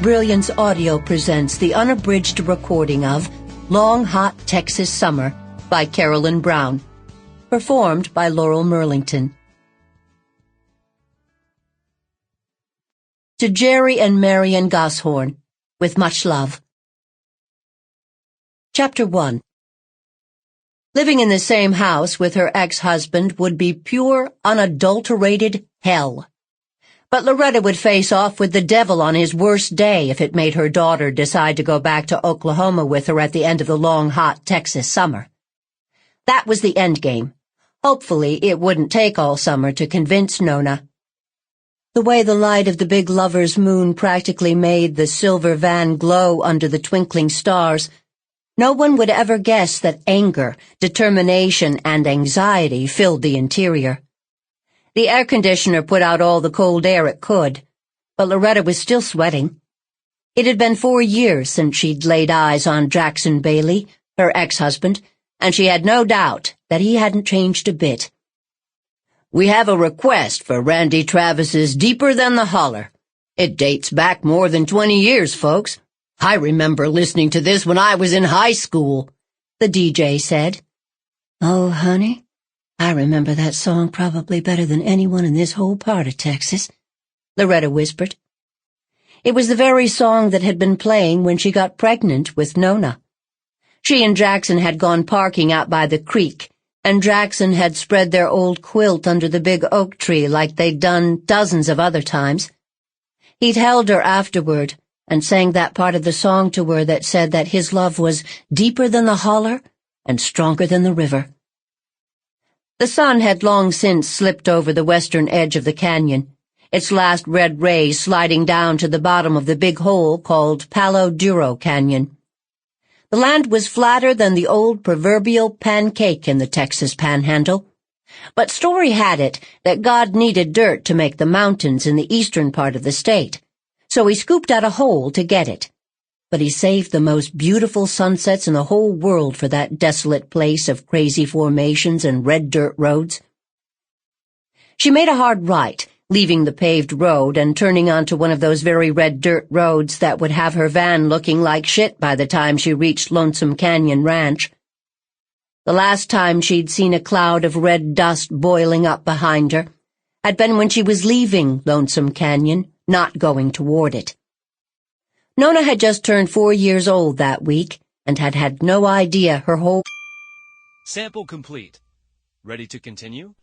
Brilliance Audio presents the unabridged recording of Long Hot Texas Summer by Carolyn Brown, performed by Laural Merlington. To Jerry and Marion Goshorn, with much love. Chapter 1. Living in the same house with her ex-husband would be pure, unadulterated hell. But Loretta would face off with the devil on his worst day if it made her daughter decide to go back to Oklahoma with her at the end of the long, hot Texas summer. That was the end game. Hopefully, it wouldn't take all summer to convince Nona. The way the light of the big lover's moon practically made the silver van glow under the twinkling stars, no one would ever guess that anger, determination, and anxiety filled the interior. The air conditioner put out all the cold air it could, but Loretta was still sweating. It had been 4 years since she'd laid eyes on Jackson Bailey, her ex-husband, and she had no doubt that he hadn't changed a bit. "We have a request for Randy Travis's Deeper Than the Holler. It dates back more than 20 years, folks. I remember listening to this when I was in high school," the DJ said. "Oh, honey, I remember that song probably better than anyone in this whole part of Texas," Loretta whispered. It was the very song that had been playing when she got pregnant with Nona. She and Jackson had gone parking out by the creek, and Jackson had spread their old quilt under the big oak tree like they'd done dozens of other times. He'd held her afterward and sang that part of the song to her that said that his love was deeper than the holler and stronger than the river. The sun had long since slipped over the western edge of the canyon, its last red rays sliding down to the bottom of the big hole called Palo Duro Canyon. The land was flatter than the old proverbial pancake in the Texas Panhandle, but story had it that God needed dirt to make the mountains in the eastern part of the state, so he scooped out a hole to get it. But he saved the most beautiful sunsets in the whole world for that desolate place of crazy formations and red dirt roads. She made a hard right, leaving the paved road and turning onto one of those very red dirt roads that would have her van looking like shit by the time she reached Lonesome Canyon Ranch. The last time she'd seen a cloud of red dust boiling up behind her had been when she was leaving Lonesome Canyon, not going toward it. Nona had just turned 4 years old that week and had no idea her whole... Sample complete. Ready to continue?